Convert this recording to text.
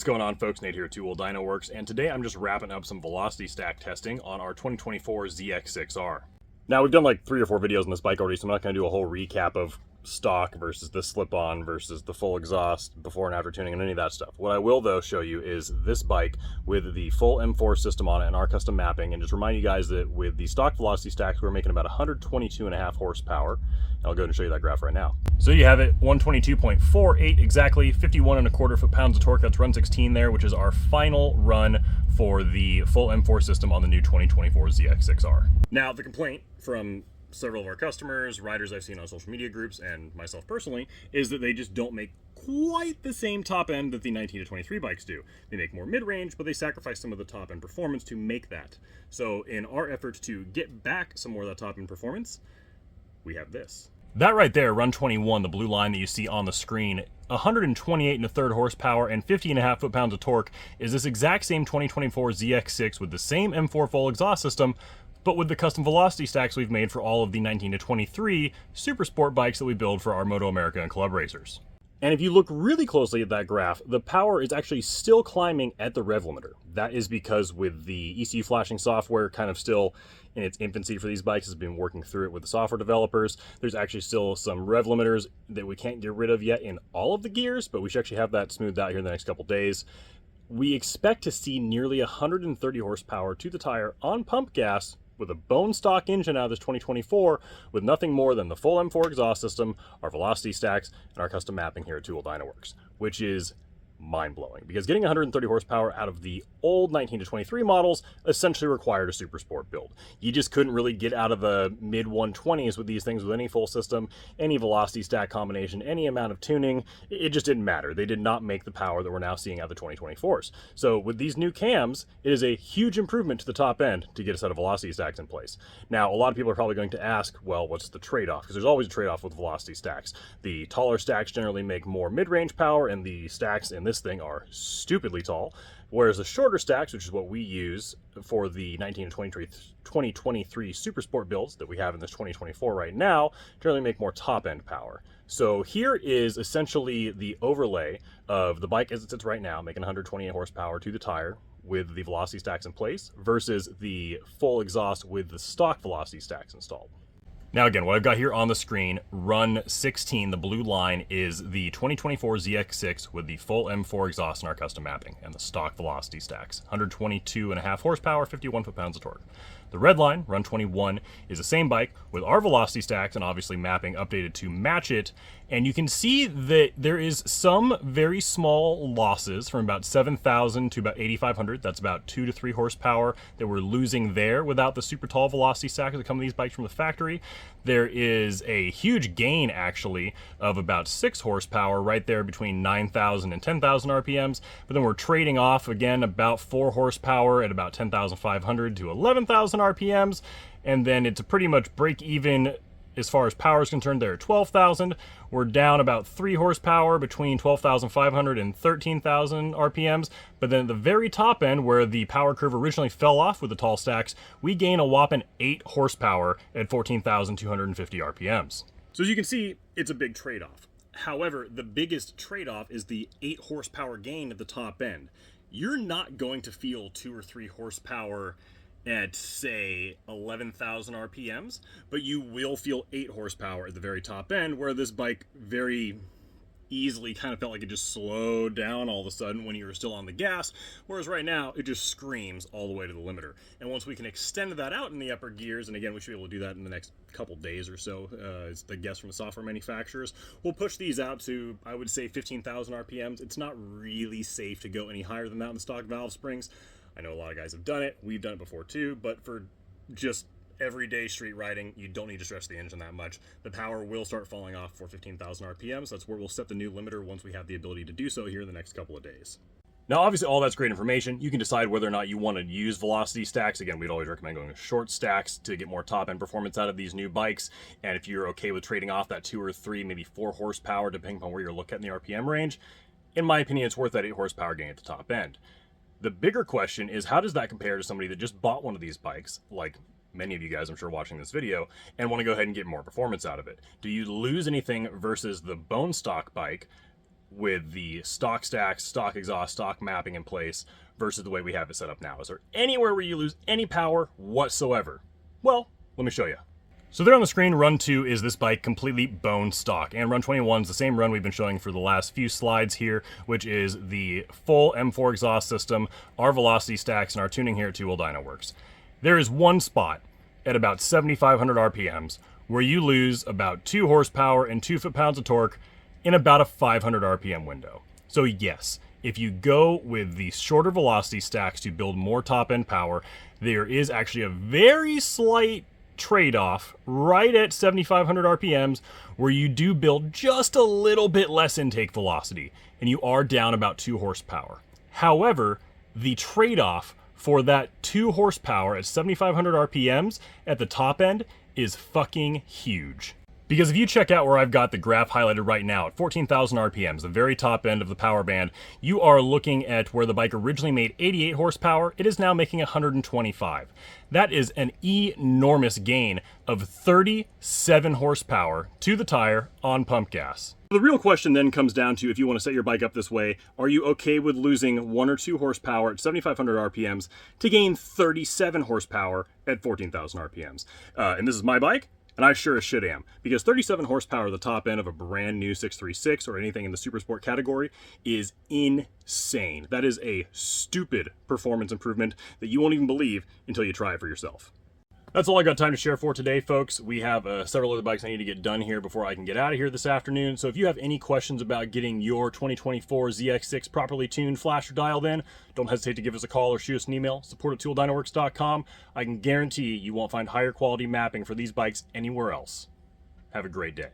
What's going on, folks? Nate here at Two Wheel Dyno Works, and today I'm just wrapping up some velocity stack testing on our 2024 ZX6R. Now, we've done like 3 or 4 videos on this bike already, so I'm not going to do a whole recap of stock versus the slip-on versus the full exhaust, before and after tuning, and any of that stuff. What I will, though, show you is this bike with the full M4 system on it and our custom mapping, and just remind you guys that with the stock velocity stacks, we're making about 122.5 horsepower. I'll go ahead and show you that graph right now. So you have it, 122.48 exactly, 51.25 foot-pounds of torque. That's run 16 there, which is our final run for the full M4 system on the new 2024 ZX6R. Now, the complaint from several of our customers, riders I've seen on social media groups, and myself personally, is that they just don't make quite the same top end that the 19 to 23 bikes do. They make more mid-range, but they sacrifice some of the top end performance to make that. So in our effort to get back some more of that top end performance, we have this. That right there, run 21, the blue line that you see on the screen, 128.3 horsepower and 50.5 foot-pounds of torque, is this exact same 2024 ZX6 with the same M4 full exhaust system, but with the custom velocity stacks we've made for all of the 19 to 23 super sport bikes that we build for our Moto America and Club racers. And if you look really closely at that graph, the power is actually still climbing at the rev limiter. That is because with the ECU flashing software kind of still in its infancy for these bikes, has been working through it with the software developers. There's actually still some rev limiters that we can't get rid of yet in all of the gears, but we should actually have that smoothed out here in the next couple days. We expect to see nearly 130 horsepower to the tire on pump gas with a bone stock engine out of this 2024 with nothing more than the full M4 exhaust system, our velocity stacks, and our custom mapping here at Two Wheel Dyno Works, which is mind-blowing, because getting 130 horsepower out of the old 19 to 23 models essentially required a super sport build. You just couldn't really get out of the mid 120s with these things with any full system, any velocity stack combination, any amount of tuning. It just didn't matter. They did not make the power that we're now seeing out of the 2024s. So with these new cams, it is a huge improvement to the top end to get a set of velocity stacks in place. Now, a lot of people are probably going to ask, well, what's the trade-off? Because there's always a trade-off with velocity stacks. The taller stacks generally make more mid-range power, and the stacks in this thing are stupidly tall, whereas the shorter stacks, which is what we use for the 19 to 2023 super sport builds that we have in this 2024 right now, generally make more top end power. So here is essentially the overlay of the bike as it sits right now, making 128 horsepower to the tire with the velocity stacks in place versus the full exhaust with the stock velocity stacks installed. Now again, what I've got here on the screen, run 16, the blue line, is the 2024 ZX6 with the full M4 exhaust and our custom mapping and the stock velocity stacks. 122.5 horsepower, 51 foot-pounds of torque. The red line, run 21, is the same bike with our velocity stacks and obviously mapping updated to match it. And you can see that there is some very small losses from about 7,000 to about 8,500. That's about 2 to 3 horsepower that we're losing there without the super tall velocity stacks that come with these bikes from the factory. There is a huge gain, actually, of about 6 horsepower right there between 9,000 and 10,000 RPMs. But then we're trading off, again, about 4 horsepower at about 10,500 to 11,000 RPMs. And then it's a pretty much break even as far as power is concerned there at 12,000. We're down about 3 horsepower between 12,500 and 13,000 RPMs. But then at the very top end, where the power curve originally fell off with the tall stacks, we gain a whopping 8 horsepower at 14,250 RPMs. So as you can see, it's a big trade-off. However, the biggest trade-off is the 8 horsepower gain at the top end. You're not going to feel 2 or 3 horsepower at, say, 11,000 RPMs, but you will feel 8 horsepower at the very top end, where this bike very easily kind of felt like it just slowed down all of a sudden when you were still on the gas, whereas right now it just screams all the way to the limiter. And once we can extend that out in the upper gears, and again, we should be able to do that in the next couple days or so, it's the guess from the software manufacturers, we'll push these out to, I would say, 15,000 RPMs. It's not really safe to go any higher than that in the stock valve springs. I know a lot of guys have done it. We've done it before too, but for just everyday street riding, you don't need to stress the engine that much. The power will start falling off for 15,000 RPMs. That's where we'll set the new limiter once we have the ability to do so here in the next couple of days. Now, obviously, all that's great information. You can decide whether or not you want to use velocity stacks. Again, we'd always recommend going with short stacks to get more top-end performance out of these new bikes. And if you're okay with trading off that 2 or 3, maybe 4 horsepower, depending upon where you're looking at in the RPM range, in my opinion, it's worth that 8 horsepower gain at the top end. The bigger question is, how does that compare to somebody that just bought one of these bikes, like many of you guys I'm sure watching this video, and want to go ahead and get more performance out of it? Do you lose anything versus the bone stock bike with the stock stacks, stock exhaust, stock mapping in place versus the way we have it set up now? Is there anywhere where you lose any power whatsoever? Well, let me show you. So there on the screen, run 2 is this bike completely bone stock, and run 21 is the same run we've been showing for the last few slides here, which is the full M4 exhaust system, our velocity stacks, and our tuning here at Two Wheel Dyno Works. There is one spot at about 7,500 RPMs where you lose about 2 horsepower and 2 foot-pounds of torque in about a 500 RPM window. So yes, if you go with the shorter velocity stacks to build more top-end power, there is actually a very slight trade-off right at 7,500 RPMs where you do build just a little bit less intake velocity and you are down about 2 horsepower. However, the trade-off for that 2 horsepower at 7,500 RPMs at the top end is fucking huge. Because if you check out where I've got the graph highlighted right now at 14,000 RPMs, the very top end of the power band, you are looking at where the bike originally made 88 horsepower, it is now making 125. That is an enormous gain of 37 horsepower to the tire on pump gas. The real question then comes down to, if you want to set your bike up this way, are you okay with losing 1 or 2 horsepower at 7,500 RPMs to gain 37 horsepower at 14,000 RPMs? And this is my bike. And I sure as shit am, because 37 horsepower at the top end of a brand new 636 or anything in the super sport category is insane. That is a stupid performance improvement that you won't even believe until you try it for yourself. That's all I got time to share for today, folks. We have several other bikes I need to get done here before I can get out of here this afternoon. So if you have any questions about getting your 2024 ZX6 properly tuned, flash, or dialed in, don't hesitate to give us a call or shoot us an email, support@tooldinoworks.com. I can guarantee you won't find higher quality mapping for these bikes anywhere else. Have a great day.